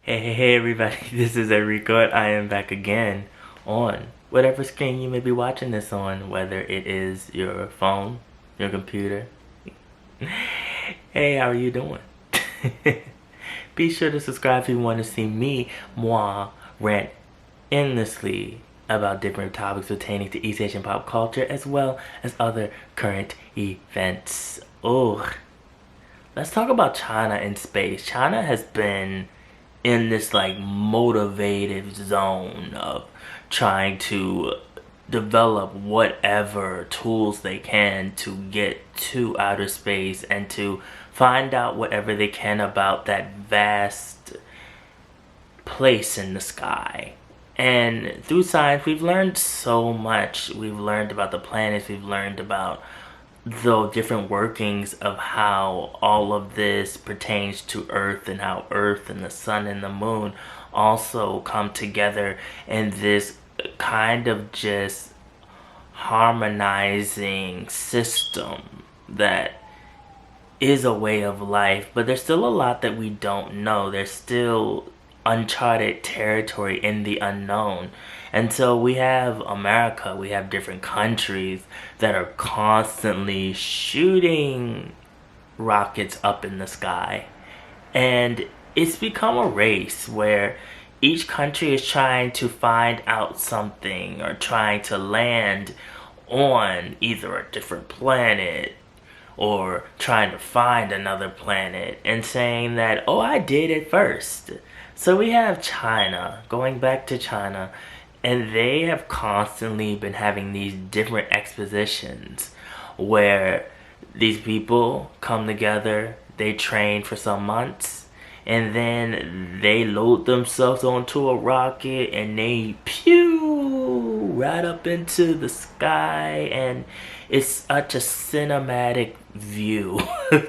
Hey everybody, this is Erico and I am back again on whatever screen you may be watching this on, whether it is your phone, your computer. Hey, how are you doing? Be sure to subscribe if you want to see moi, rant endlessly about different topics pertaining to East Asian pop culture as well as other current events. Oh, let's talk about China in space. China has been in this like motivative zone of trying to develop whatever tools they can to get to outer space and to find out whatever they can about that vast place in the sky. And through science, we've learned so much. We've learned about the planets, we've learned about the different workings of how all of this pertains to Earth and how Earth and the sun and the moon also come together in this kind of just harmonizing system that is a way of life. But there's still a lot that we don't know. There's still uncharted territory in the unknown. And so we have America, we have different countries that are constantly shooting rockets up in the sky. And it's become a race where each country is trying to find out something or trying to land on either a different planet or trying to find another planet and saying that, oh, I did it first. So we have China, going back to China, and they have constantly been having these different expositions where these people come together, they train for some months, and then they load themselves onto a rocket and they pew right up into the sky, and it's such a cinematic view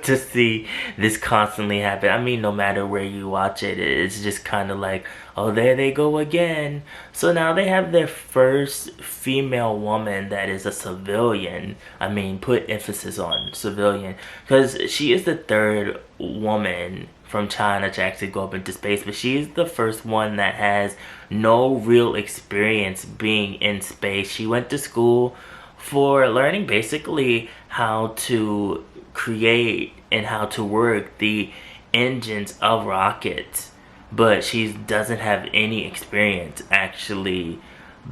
to see this constantly happen. I mean, no matter where you watch it, it's just kind of like, oh, there they go again. So now they have their first female woman that is a civilian. I mean, put emphasis on civilian, because she is the third woman from China to actually go up into space, but she's the first one that has no real experience being in space. She went to school for learning basically how to create and how to work the engines of rockets, but she doesn't have any experience actually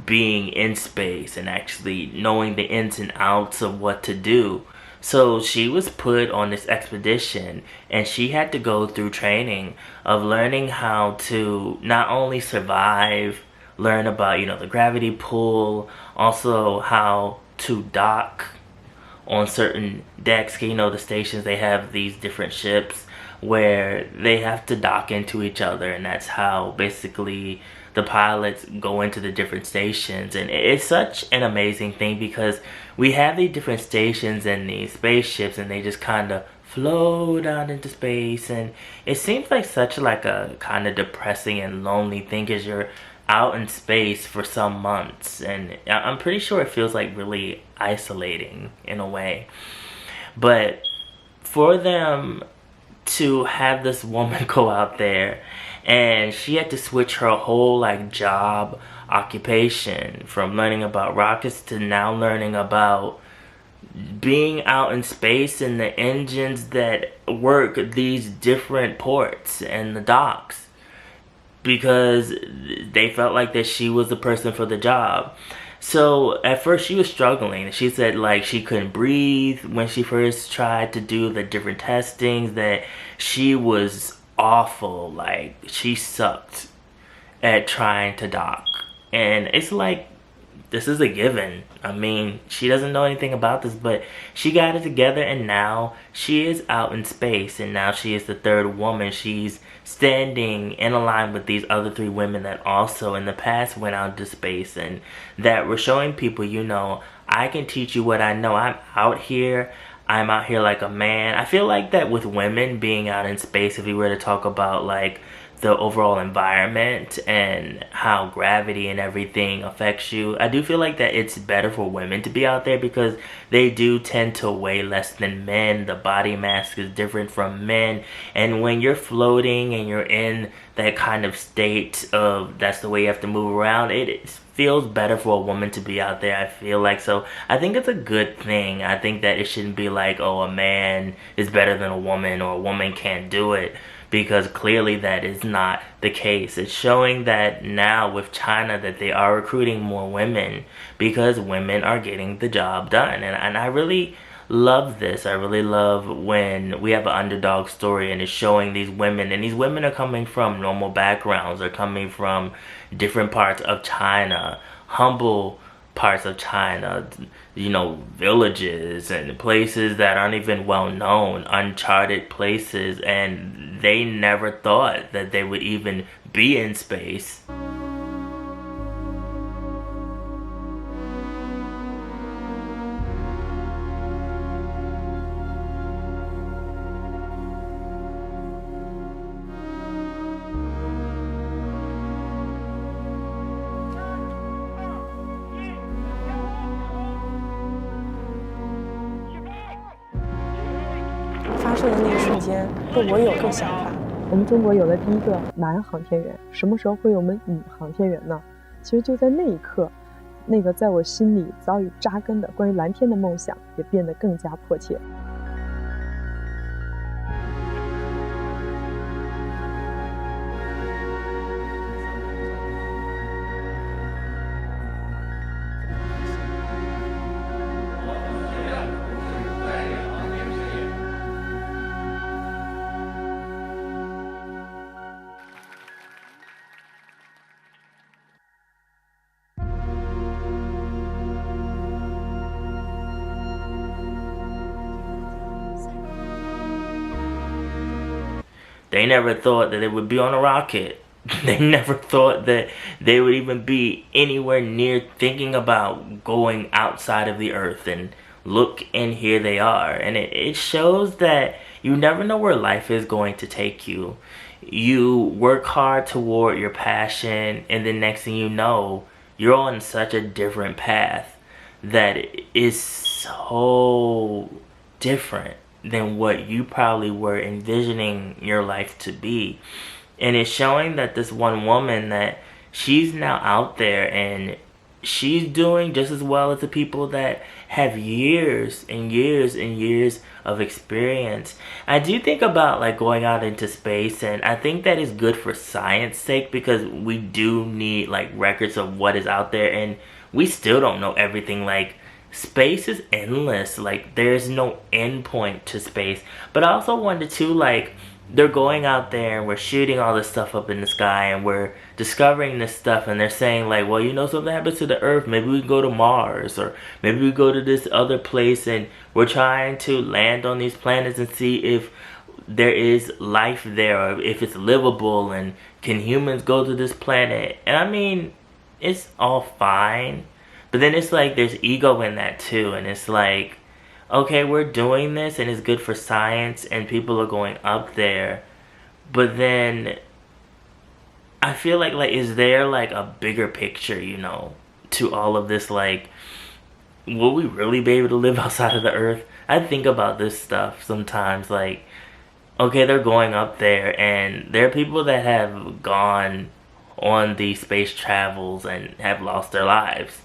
being in space and actually knowing the ins and outs of what to do. So she was put on this expedition and she had to go through training of learning how to not only survive, learn about, the gravity pull, also how to dock on certain decks. The stations, they have these different ships where they have to dock into each other, and that's how basically the pilots go into the different stations. And it's such an amazing thing because we have these different stations in these spaceships and they just kind of float out into space, and it seems like such like a kind of depressing and lonely thing because you're out in space for some months, and I'm pretty sure it feels like really isolating in a way. But for them to have this woman go out there and she had to switch her whole like job occupation from learning about rockets to now learning about being out in space and the engines that work these different ports and the docks, because they felt like that she was the person for the job. So at first she was struggling. She said like she couldn't breathe when she first tried to do the different testings, that she was awful, like she sucked at trying to dock. And it's like, this is a given. I mean, she doesn't know anything about this, but she got it together and now she is out in space, and now she is the third woman. She's standing in a line with these other three women that also in the past went out to space, and that were showing people, I can teach you what I know. I'm out here like a man. I feel like that with women being out in space, if we were to talk about like the overall environment and how gravity and everything affects you, I do feel like that it's better for women to be out there because they do tend to weigh less than men. The body mass is different from men. And when you're floating and you're in that kind of state of that's the way you have to move around, it feels better for a woman to be out there, I feel like. So I think it's a good thing. I think that it shouldn't be like, oh, a man is better than a woman or a woman can't do it, because clearly that is not the case. It's showing that now with China that they are recruiting more women because women are getting the job done. And I really love this. I really love when we have an underdog story and it's showing these women, and these women are coming from normal backgrounds. They're coming from different parts of China, humble parts of China, you know, villages and places that aren't even well known, uncharted places, and they never thought that they would even be in space.发射的那一瞬间，我有个想法：我们中国有了第一个男航天员，什么时候会有我们女航天员呢？其实就在那一刻，那个在我心里早已扎根的关于蓝天的梦想，也变得更加迫切。They never thought that it would be on a rocket. They never thought that they would even be anywhere near thinking about going outside of the earth, and look, and here they are. And it shows that you never know where life is going to take you. You work hard toward your passion, and the next thing you know, you're on such a different path that is so different than what you probably were envisioning your life to be. And it's showing that this one woman, that she's now out there and she's doing just as well as the people that have years and years and years of experience. I do think about like going out into space, and I think that is good for science sake, because we do need like records of what is out there, and we still don't know everything. Like, space is endless. Like, there's no end point to space. But I also wonder too, like, they're going out there and we're shooting all this stuff up in the sky and we're discovering this stuff, and they're saying like, well, you know, something happens to the earth, maybe we go to Mars, or maybe we go to this other place, and we're trying to land on these planets and see if there is life there, or if it's livable, and can humans go to this planet. And I mean, it's all fine, but then it's like there's ego in that too, and it's like, okay, we're doing this and it's good for science and people are going up there, but then I feel like is there like a bigger picture, you know, to all of this? Like, will we really be able to live outside of the earth? I think about this stuff sometimes, like, okay, they're going up there and there are people that have gone on these space travels and have lost their lives,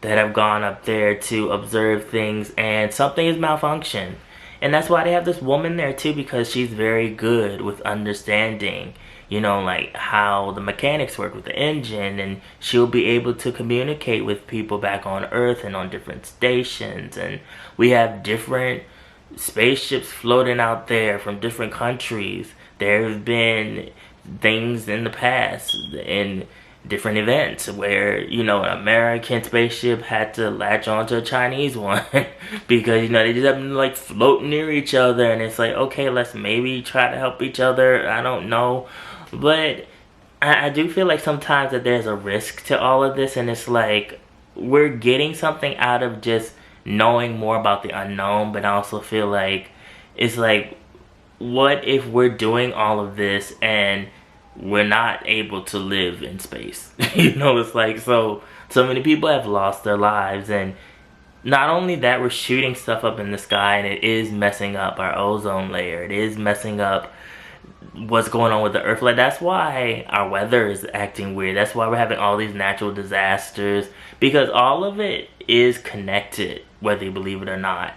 that have gone up there to observe things, and something is malfunctioned. And that's why they have this woman there too, because she's very good with understanding, you know, like how the mechanics work with the engine, and she'll be able to communicate with people back on Earth and on different stations. And we have different spaceships floating out there from different countries. There have been things in the past in different events where, you know, an American spaceship had to latch onto a Chinese one because, you know, they just happen to like float near each other, and it's like, okay, let's maybe try to help each other. I don't know, but I do feel like sometimes that there's a risk to all of this, and it's like we're getting something out of just knowing more about the unknown, but I also feel like it's like, what if we're doing all of this and we're not able to live in space. You know, it's like, so many people have lost their lives, and not only that, we're shooting stuff up in the sky, and it is messing up our ozone layer. It is messing up what's going on with the earth. Like, that's why our weather is acting weird. That's why we're having all these natural disasters, because all of it is connected, whether you believe it or not.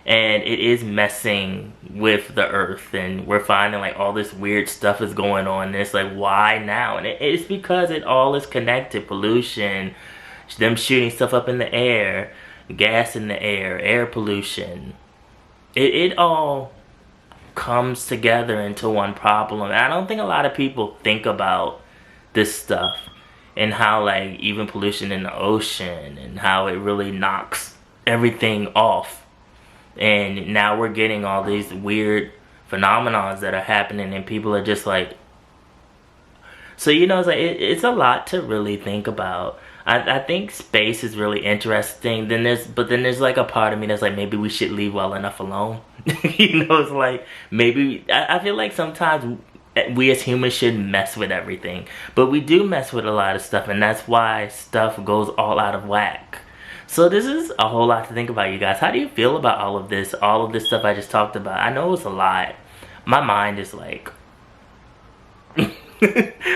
And it is messing with the earth, and we're finding like all this weird stuff is going on, and it's like, why now? And it's because it all is connected. Pollution, them shooting stuff up in the air, gas in the air pollution. It all comes together into one problem. And I don't think a lot of people think about this stuff, and how like even pollution in the ocean, and how it really knocks everything off. And now we're getting all these weird phenomenons that are happening, and people are just like, so you know, it's like it's a lot to really think about. I think space is really interesting. But then there's like a part of me that's like, maybe we should leave well enough alone. You know, it's like, maybe I feel like sometimes we as humans shouldn't mess with everything, but we do mess with a lot of stuff, and that's why stuff goes all out of whack. So this is a whole lot to think about, you guys. How do you feel about all of this stuff I just talked about? I know it's a lot. My mind is like...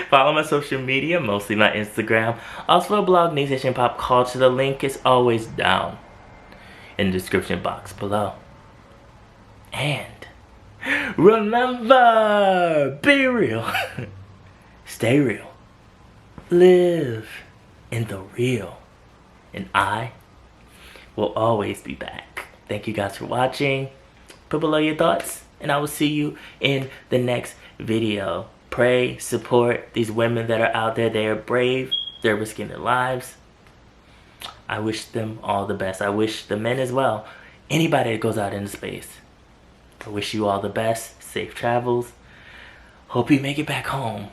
Follow my social media, mostly my Instagram. Also a blog, Nation Pop Culture. The link is always down in the description box below. And remember, be real. Stay real. Live in the real. And I will always be back. Thank you guys for watching. Put below your thoughts, and I will see you in the next video. Pray, support these women that are out there. They are brave. They're risking their lives. I wish them all the best. I wish the men as well. Anybody that goes out into space. I wish you all the best. Safe travels. Hope you make it back home.